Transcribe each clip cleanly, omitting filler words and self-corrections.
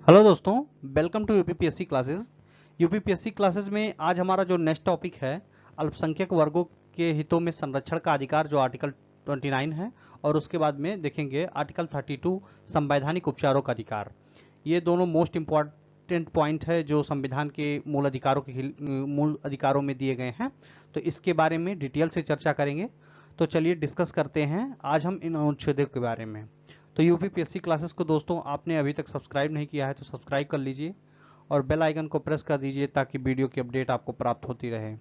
Hello दोस्तों, welcome to UPPSC classes. UPPSC classes में आज हमारा जो नेक्स्ट टॉपिक है अल्पसंख्यक वर्गों के हितों में संरक्षण का अधिकार, जो आर्टिकल 29 है, और उसके बाद में देखेंगे आर्टिकल 32 संवैधानिक उपचारों का अधिकार। ये दोनों मोस्ट इम्पॉर्टेंट पॉइंट है जो संविधान के मूल अधिकारों में दिए गए हैं। तो इसके बारे में डिटेल से चर्चा करेंगे। तो चलिए डिस्कस करते हैं आज हम इन अनुच्छेदों के बारे में। तो यूपीपीएससी क्लासेस को दोस्तों आपने अभी तक सब्सक्राइब नहीं किया है तो सब्सक्राइब कर लीजिए और बेल आइकन को प्रेस कर दीजिए ताकि वीडियो की अपडेट आपको प्राप्त होती रहे।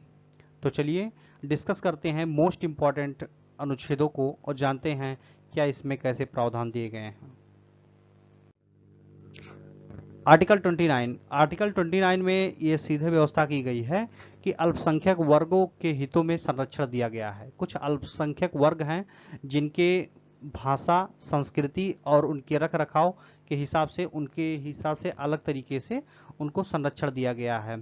तो चलिए डिस्कस करते हैं मोस्ट इम्पॉर्टेंट अनुच्छेदों को और जानते हैं क्या इसमें कैसे प्रावधान दिए गए हैं। आर्टिकल 29 में ये सीधे व्यवस्था की गई है कि अल्पसंख्यक वर्गों के हितों में संरक्षण दिया गया है। कुछ अल्पसंख्यक वर्ग हैं जिनके भाषा, संस्कृति और उनके रख रखाव के हिसाब से अलग तरीके से उनको संरक्षण दिया गया है।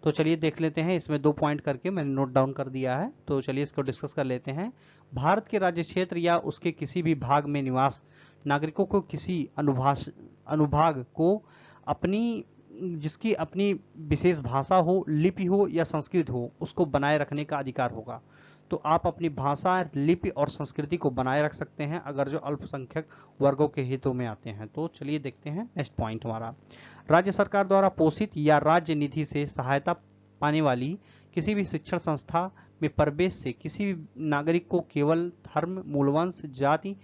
तो चलिए देख लेते हैं, इसमें 2 पॉइंट करके मैंने नोट डाउन कर दिया है। तो चलिए इसको डिस्कस कर लेते हैं। भारत के राज्य क्षेत्र या उसके किसी भी भाग में निवास नागरिकों को किसी अनुभाग को जिसकी अपनी विशेष भाषा हो, लिपि हो या संस्कृति हो, उसको बनाए रखने का अधिकार होगा। तो आप अपनी भाषा, लिपि और संस्कृति को बनाए रख सकते हैं अगर जो अल्पसंख्यक वर्गों के हितों में आते हैं। तो चलिए देखते हैं नेक्स्ट पॉइंट हमारा। राज्य सरकार द्वारा पोषित या राज्य निधि से सहायता पाने वाली किसी भी शिक्षण संस्था में प्रवेश से किसी भी नागरिक को केवल धर्म, मूलवंश, जाति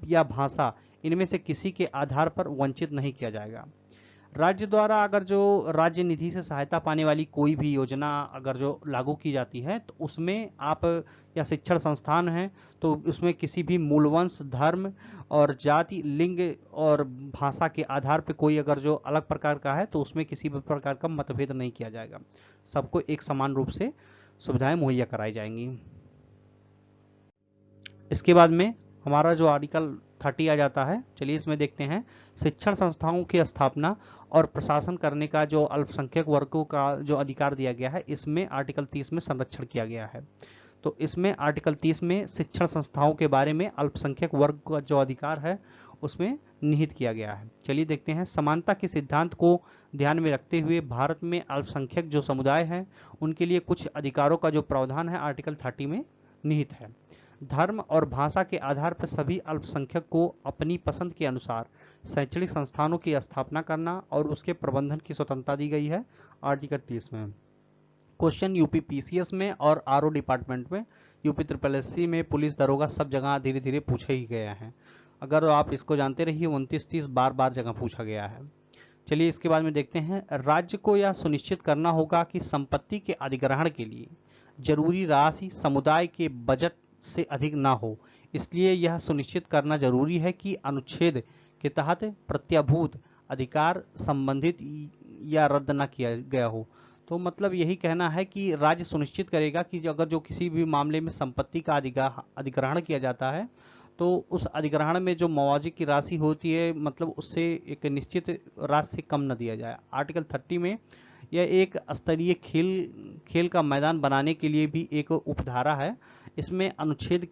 या भाषा इनमें से किसी के आधार पर वंचित नहीं किया जाएगा। राज्य द्वारा अगर जो राज्य निधि से सहायता पाने वाली कोई भी योजना अगर जो लागू की जाती है तो उसमें आप या शिक्षण संस्थान है तो उसमें किसी भी मूलवंश, धर्म और जाति, लिंग और भाषा के आधार पर कोई अगर जो अलग प्रकार का है तो उसमें किसी भी प्रकार का मतभेद नहीं किया जाएगा। सबको एक समान रूप से सुविधाएं मुहैया कराई जाएंगी। इसके बाद में हमारा जो आर्टिकल 30 आ जाता है। चलिए इसमें देखते हैं शिक्षण संस्थाओं की स्थापना और प्रशासन करने का जो अल्पसंख्यक वर्गों का जो अधिकार दिया गया है, इसमें आर्टिकल 30 में संरक्षण किया गया है। तो इसमें आर्टिकल 30 में शिक्षण संस्थाओं के बारे में अल्पसंख्यक वर्ग का जो अधिकार है उसमें निहित किया गया है। चलिए देखते हैं। समानता के सिद्धांत को ध्यान में रखते हुए भारत में अल्पसंख्यक जो समुदाय है उनके लिए कुछ अधिकारों का जो प्रावधान है आर्टिकल 30 में निहित है। धर्म और भाषा के आधार पर सभी अल्पसंख्यक को अपनी पसंद के अनुसार शैक्षणिक संस्थानों की स्थापना करना और उसके प्रबंधन की स्वतंत्रता दी गई है आर्टिकल 30 में। क्वेश्चन यूपी पीसीएस में और आरओ डिपार्टमेंट में, यूपी ट्रिपल में, पुलिस, दरोगा सब जगह धीरे धीरे पूछे ही गया है। अगर आप इसको जानते रहिए 29-30 बार जगह पूछा गया है। चलिए इसके बाद में देखते हैं। राज्य को यह सुनिश्चित करना होगा कि संपत्ति के अधिग्रहण के लिए जरूरी राशि समुदाय के बजट से अधिक ना हो। इसलिए यह सुनिश्चित करना जरूरी है कि अनुच्छेद के तहत प्रत्याभूत अधिकार संबंधित या रद्द न किया गया हो। तो मतलब यही कहना है कि राज्य सुनिश्चित करेगा कि अगर जो किसी भी मामले में संपत्ति का अधिग्रहण किया जाता है तो उस अधिग्रहण में जो मुआवजे की राशि होती है मतलब उससे एक निश्चित राशि से कम न दिया जाए। आर्टिकल 30 में यह एक स्तरीय खेल का मैदान बनाने के लिए भी एक उपधारा है। इसमें अनुच्छेद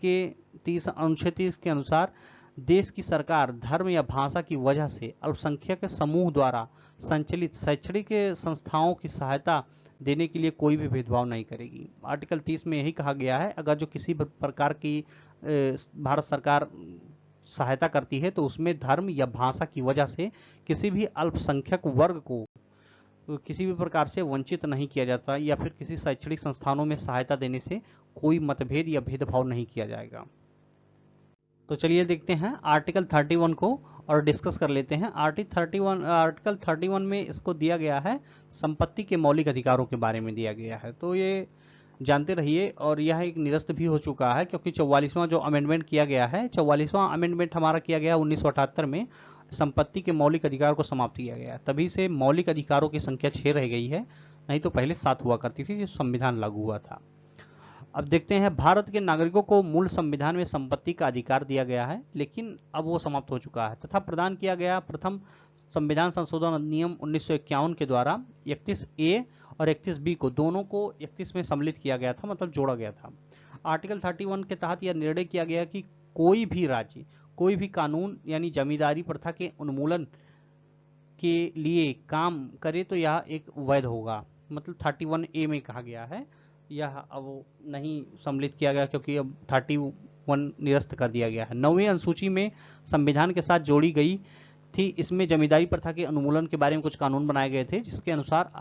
30 के अनुसार देश की सरकार धर्म या भाषा की वजह से अल्पसंख्यक समूह द्वारा संचालित शैक्षणिक संस्थाओं की सहायता देने के लिए कोई भी भेदभाव नहीं करेगी। आर्टिकल 30 में यही कहा गया है अगर जो किसी प्रकार की भारत सरकार सहायता करती है तो उसमें धर्म या भाषा की वजह से किसी भी अल्पसंख्यक वर्ग को किसी भी प्रकार से वंचित नहीं किया जाता या फिर किसी शैक्षणिक संस्थानों में सहायता देने से कोई मतभेद या भेदभाव नहीं किया जाएगा। तो चलिए देखते हैं आर्टिकल 31 को और डिस्कस कर लेते हैं। आर्टिकल 31 में इसको दिया गया है संपत्ति के मौलिक अधिकारों के बारे में दिया गया है। तो ये जानते रहिए और यह एक निरस्त भी हो चुका है क्योंकि 44वां जो अमेंडमेंट किया गया है, 44वां अमेंडमेंट हमारा किया गया 1978 में, संपत्ति के मौलिक अधिकार को समाप्त किया गया। तभी से मौलिक अधिकारों की संख्या 6 रह गई है, नहीं तो पहले 7 हुआ करती थी जो संविधान लागू हुआ था। अब देखते हैं। भारत के नागरिकों को मूल संविधान में संपत्ति का अधिकार दिया गया है लेकिन अब वो समाप्त हो चुका है तथा प्रदान किया गया प्रथम संविधान संशोधन अधिनियम 1951 के द्वारा 31A और 31B को दोनों को 31 में सम्मिलित किया गया था, मतलब जोड़ा गया था। आर्टिकल 31 के तहत यह निर्णय किया गया कि कोई भी राज्य कोई भी कानून यानी जमींदारी प्रथा के उन्मूलन के लिए काम करे तो यह एक वैध होगा। मतलब 31A में कहा गया है, यह अब नहीं सम्मिलित किया गया क्योंकि अब 31 निरस्त कर दिया गया है। 9वीं अनुसूची में संविधान के साथ जोड़ी गई थी। इसमें जमींदारी प्रथा के उन्मूलन के बारे में कुछ कानून बनाए गए थे, जिसके अनुसार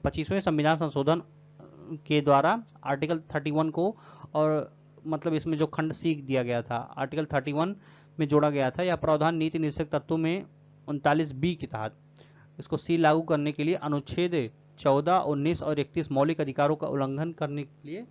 25वें संविधान संशोधन के द्वारा आर्टिकल 31 को, और मतलब इसमें जो खंड सी दिया गया था आर्टिकल 31 में जोड़ा गया था। यह प्रावधान नीति निर्देशक तत्वों में 39B के तहत इसको सी लागू करने के लिए अनुच्छेद 14, 19 और 31 मौलिक अधिकारों का उल्लंघन करने के लिए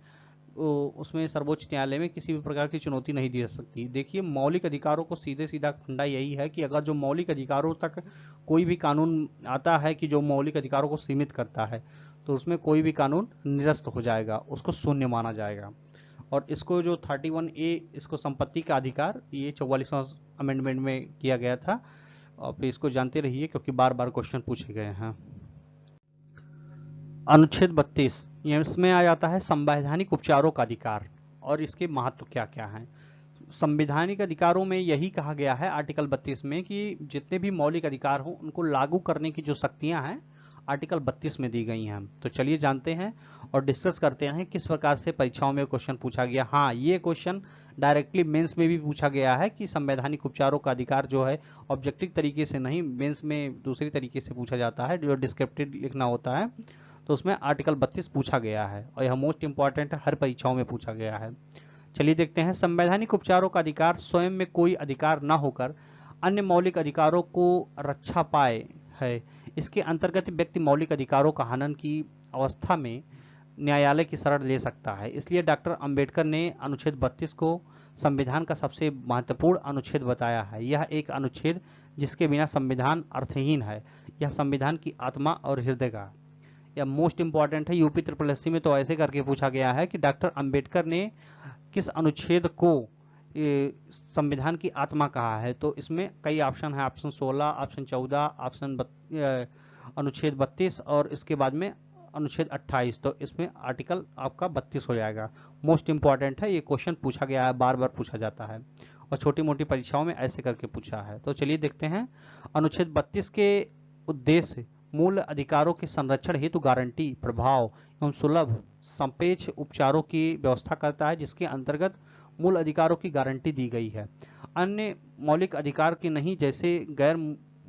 उसमें सर्वोच्च न्यायालय में किसी भी प्रकार की चुनौती नहीं दी जा सकती। देखिए, मौलिक अधिकारों को सीधे सीधा फंडा यही है कि अगर जो मौलिक अधिकारों तक कोई भी कानून आता है कि जो मौलिक अधिकारों को सीमित करता है, तो उसमें कोई भी कानून निरस्त हो जाएगा, उसको शून्य माना जाएगा। और इसको जो 31A इसको संपत्ति का अधिकार, ये 44वां अमेंडमेंट में किया गया था। आप इसको जानते रहिए क्योंकि बार बार क्वेश्चन पूछे गए हैं। अनुच्छेद 32, इसमें आ जाता है संवैधानिक उपचारों का अधिकार और इसके महत्व क्या क्या हैं। संवैधानिक अधिकारों में यही कहा गया है आर्टिकल 32 में कि जितने भी मौलिक अधिकार हों उनको लागू करने की जो शक्तियां हैं आर्टिकल 32 में दी गई हैं। तो चलिए जानते हैं और डिस्कस करते हैं किस प्रकार से परीक्षाओं में क्वेश्चन पूछा गया। हाँ, ये क्वेश्चन डायरेक्टली मेंस में भी पूछा गया है कि संवैधानिक उपचारों का अधिकार जो है ऑब्जेक्टिव तरीके से नहीं, मेंस में दूसरी तरीके से पूछा जाता है, जो डिस्क्रिप्टिव लिखना होता है, तो उसमें आर्टिकल 32 पूछा गया है और यह मोस्ट इंपॉर्टेंट है, हर परीक्षाओं में पूछा गया है। चलिए देखते हैं। संवैधानिक उपचारों का अधिकार स्वयं में कोई अधिकार न होकर अन्य मौलिक अधिकारों को रक्षा पाए है। इसके अंतर्गत व्यक्ति मौलिक अधिकारों का हनन की अवस्था में न्यायालय की शरण ले सकता है। इसलिए डॉक्टर अंबेडकर ने अनुच्छेद 32 को संविधान का सबसे महत्वपूर्ण अनुच्छेद बताया है। यह एक अनुच्छेद जिसके बिना संविधान अर्थहीन है। यह संविधान की आत्मा और हृदय का, यह मोस्ट इंपॉर्टेंट है। यूपी SSC में तो ऐसे करके पूछा गया है कि डॉक्टर अंबेडकर ने किस अनुच्छेद को संविधान की आत्मा कहा है। तो इसमें कई ऑप्शन है, ऑप्शन 16, ऑप्शन 14, अनुच्छेद 32 और इसके बाद में अनुच्छेद 28। तो इसमें आर्टिकल आपका 32 हो जाएगा। मोस्ट इंपॉर्टेंट है, ये क्वेश्चन पूछा गया है, बार बार पूछा जाता है और छोटी मोटी परीक्षाओं में ऐसे करके पूछा है। तो चलिए देखते हैं। अनुच्छेद 32 के उद्देश्य मूल अधिकारों के संरक्षण हेतु गारंटी, प्रभाव एवं सुलभ सापेक्ष उपचारों की व्यवस्था करता है, जिसके अंतर्गत मूल अधिकारों की गारंटी दी गई है। अन्य मौलिक अधिकार की नहीं, जैसे गैर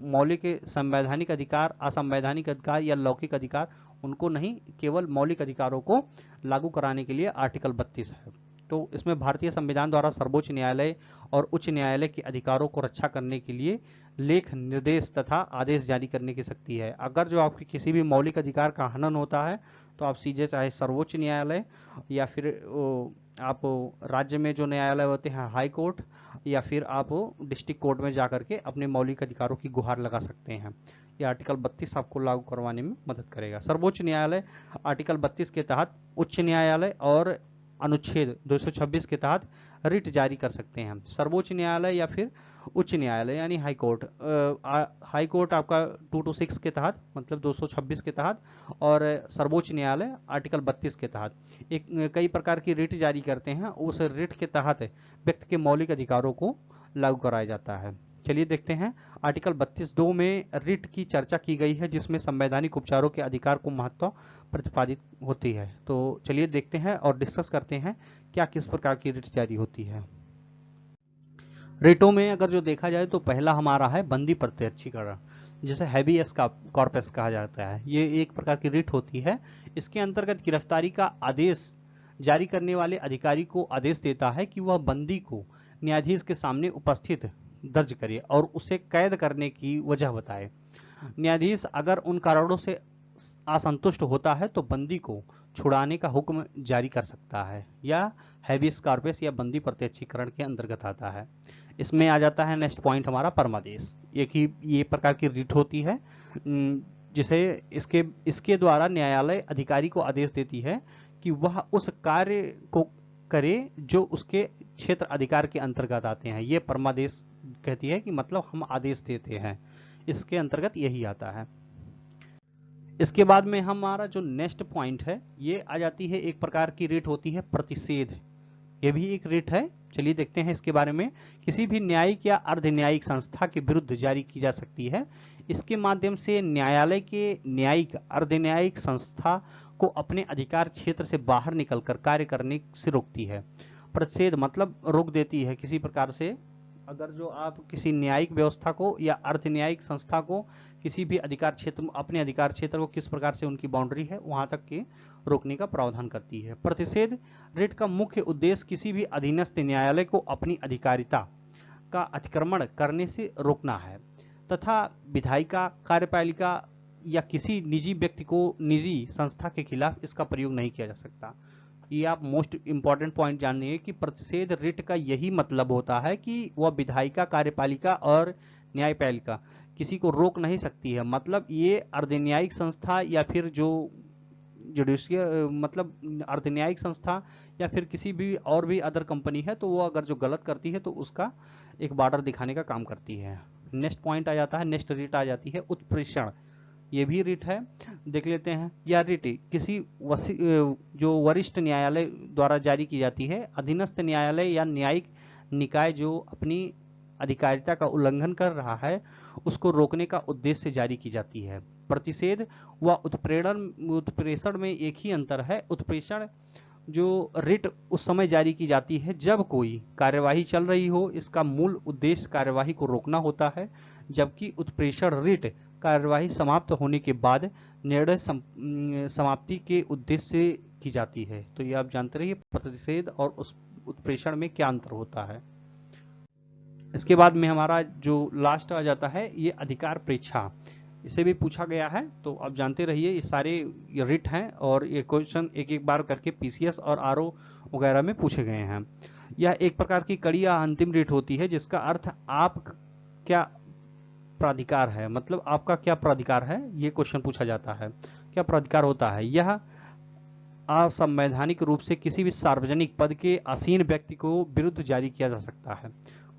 मौलिक संवैधानिक अधिकार, असंवैधानिक अधिकार या लौकिक अधिकार, उनको नहीं, केवल मौलिक अधिकारों को लागू कराने के लिए आर्टिकल 32 है। तो इसमें भारतीय संविधान द्वारा सर्वोच्च न्यायालय और उच्च न्यायालय के अधिकारों को रक्षा करने के लिए लेख, निर्देश तथा आदेश जारी करने की शक्ति है। अगर जो आपके किसी भी मौलिक अधिकार का हनन होता है तो आप सीधे चाहे सर्वोच्च न्यायालय या फिर आप राज्य में जो न्यायालय होते हैं हाई कोर्ट, या फिर आप डिस्ट्रिक्ट कोर्ट में जाकर के अपने मौलिक अधिकारों की गुहार लगा सकते हैं। यह आर्टिकल 32 आपको लागू करवाने में मदद करेगा। सर्वोच्च न्यायालय आर्टिकल 32 के तहत उच्च न्यायालय और अनुच्छेद 226 के तहत रिट जारी कर सकते हैं। सर्वोच्च न्यायालय या फिर उच्च न्यायालय यानी हाई कोर्ट, हाई कोर्ट आपका 226 के तहत मतलब 226 के तहत, और सर्वोच्च न्यायालय आर्टिकल 32 के तहत एक कई प्रकार की रिट जारी करते हैं। उस रिट के तहत व्यक्ति के मौलिक अधिकारों को लागू कराया जाता है। चलिए देखते हैं। आर्टिकल 32(2) में रिट की चर्चा की गई है, जिसमें संवैधानिक उपचारों के अधिकार को महत्व प्रतिपादित होती है। तो चलिए देखते हैं और डिस्कस करते हैं क्या किस प्रकार की रिट जारी होती है। रिटों में अगर जो देखा जाए तो पहला हमारा है बंदी प्रत्यक्षीकरण, जिसे हैबियस कॉर्पस कहा जाता है। ये एक प्रकार की रिट होती है। इसके अंतर्गत गिरफ्तारी का आदेश जारी करने वाले अधिकारी को आदेश देता है कि वह बंदी को न्यायाधीश के सामने उपस्थित दर्ज करे और उसे कैद करने की वजह बताए। न्यायाधीश अगर उन कारणों से असंतुष्ट होता है तो बंदी को छुड़ाने का हुक्म जारी कर सकता है, या हैबियस कॉर्पस या बंदी प्रत्यक्षीकरण के अंतर्गत आता है। इसमें आ जाता है नेक्स्ट पॉइंट हमारा परमादेश। एक ही ये प्रकार की रिट होती है जिसे इसके द्वारा न्यायालय अधिकारी को आदेश देती है कि वह उस कार्य को करे जो उसके क्षेत्र अधिकार के अंतर्गत आते हैं। ये परमादेश कहती है कि मतलब हम आदेश देते हैं, इसके अंतर्गत यही आता है। इसके बाद में हमारा जो नेक्स्ट पॉइंट है ये आ जाती है, एक प्रकार की रिट होती है प्रतिषेध। ये भी एक रिट है चलिए देखते हैं इसके बारे में। किसी भी न्यायिक या अर्ध न्यायिक संस्था के विरुद्ध जारी की जा सकती है। इसके माध्यम से न्यायालय के न्यायिक अर्ध न्यायिक संस्था को अपने अधिकार क्षेत्र से बाहर निकलकर कार्य करने से रोकती है। प्रतिषेध मतलब रोक देती है किसी प्रकार से। अगर जो आप किसी न्यायिक व्यवस्था को या अर्ध न्यायिक संस्था को किसी भी अधिकार क्षेत्र, अपने अधिकार क्षेत्र को किस प्रकार से उनकी बाउंड्री है वहां तक के रोकने का प्रावधान करती है। प्रतिषेध रिट का मुख्य उद्देश्य किसी भी अधीनस्थ न्यायालय को अपनी अधिकारिता का अतिक्रमण करने से रोकना है तथा विधायिका, कार्यपालिका या किसी निजी व्यक्ति को निजी संस्था के खिलाफ इसका प्रयोग नहीं किया जा सकता। ये आप मोस्ट इंपॉर्टेंट पॉइंट जानिए कि प्रतिषेध रिट का यही मतलब होता है कि वह विधायिका, कार्यपालिका और न्यायपालिका किसी को रोक नहीं सकती है। मतलब ये अर्धन्यायिक संस्था या फिर जो जुडिशियल मतलब अर्धन्यायिक संस्था या फिर किसी भी और भी अदर कंपनी है तो वो अगर जो गलत करती है तो उसका एक बॉर्डर दिखाने का काम करती है। नेक्स्ट पॉइंट आ जाता है, नेक्स्ट रिट आ जाती है उत्प्रेषण। ये भी रिट है, देख लेते हैं। यह रिट किसी जो वरिष्ठ न्यायालय द्वारा जारी की जाती है। अधीनस्थ न्यायालय या न्यायिक निकाय जो अपनी अधिकारिता का उल्लंघन कर रहा है उसको रोकने का उद्देश्य से जारी की जाती है। प्रतिषेध व उत्प्रेषण में एक ही अंतर है। उत्प्रेषण जो रिट उस समय जारी की जाती है जब कोई कार्यवाही चल रही हो, इसका मूल उद्देश्य कार्यवाही को रोकना होता है, जबकि उत्प्रेषण रिट कार्यवाही समाप्त होने के बाद निर्णय समाप्ति के उद्देश्य से की जाती है। तो ये आप जानते रहिए प्रतिषेध और उस उत्प्रेषण में क्या अंतर होता है। इसके बाद में हमारा जो लास्ट आ जाता है ये अधिकार प्रेक्षा। इसे भी पूछा गया है तो आप जानते रहिए ये सारे रिट हैं और ये क्वेश्चन एक एक बार करके पीसीएस और आरओ वगैरह में पूछे गए हैं। यह एक प्रकार की कड़ी या अंतिम रिट होती है जिसका अर्थ आप क्या प्राधिकार है, मतलब आपका क्या प्राधिकार है, ये क्वेश्चन पूछा जाता है। क्या प्राधिकार होता है? यह असंवैधानिक रूप से किसी भी सार्वजनिक पद के आसीन व्यक्ति को विरुद्ध जारी किया जा सकता है।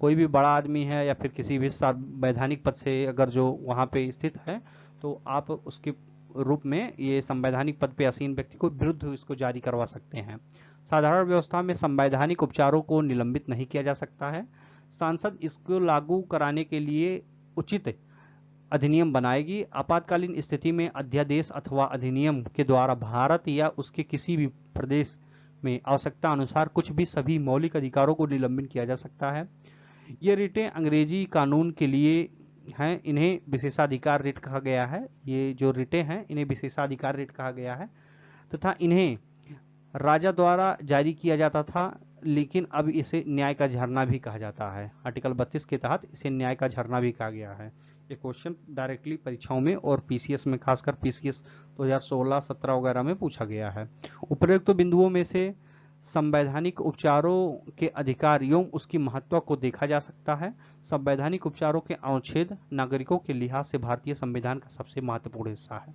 कोई भी बड़ा आदमी है या फिर किसी भी संवैधानिक पद से अगर जो वहां पे स्थित है तो आप उसके रूप में ये संवैधानिक पद पे आसीन व्यक्ति को विरुद्ध इसको जारी करवा सकते हैं। साधारण व्यवस्था में संवैधानिक उपचारों को निलंबित नहीं किया जा सकता है। संसद इसको लागू कराने के लिए उचित अधिनियम बनाएगी। आपातकालीन स्थिति में अध्यादेश अथवा अधिनियम के द्वारा भारत या उसके किसी भी प्रदेश में आवश्यकता अनुसार कुछ भी सभी मौलिक अधिकारों को निलंबित किया जा सकता है। ये रिटें अंग्रेजी कानून के लिए हैं, इन्हें विशेषाधिकार रिट कहा गया है। ये जो रिटें हैं इन्हें विशेषाधिकार रिट कहा गया है तथा इन्हें राजा द्वारा जारी किया जाता था, लेकिन अब इसे न्याय का झरना भी कहा जाता है। आर्टिकल 32 के तहत इसे न्याय का झरना भी कहा गया है। ये क्वेश्चन डायरेक्टली परीक्षाओं में और पीसीएस में, खासकर पीसीएस 2016-17 वगैरह में पूछा गया है। उपरोक्त बिंदुओं में से संवैधानिक उपचारों के अधिकार एवं उसकी महत्व को देखा जा सकता है। संवैधानिक उपचारों के अनुच्छेद नागरिकों के लिहाज से भारतीय संविधान का सबसे महत्वपूर्ण हिस्सा है।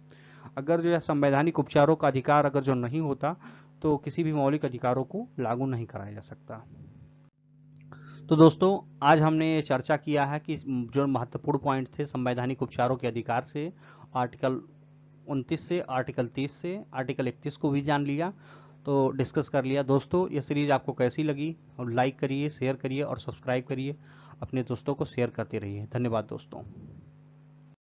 अगर जो है संवैधानिक उपचारों का अधिकार अगर जो नहीं होता तो किसी भी मौलिक अधिकारों को लागू नहीं कराया जा सकता। तो दोस्तों आज हमने ये चर्चा किया है कि जो महत्वपूर्ण पॉइंट थे संवैधानिक उपचारों के अधिकार से, आर्टिकल 29 से आर्टिकल 30 से आर्टिकल 31 को भी जान लिया, तो डिस्कस कर लिया। दोस्तों ये सीरीज आपको कैसी लगी और लाइक करिए, शेयर करिए और सब्सक्राइब करिए, अपने दोस्तों को शेयर करते रहिए। धन्यवाद दोस्तों।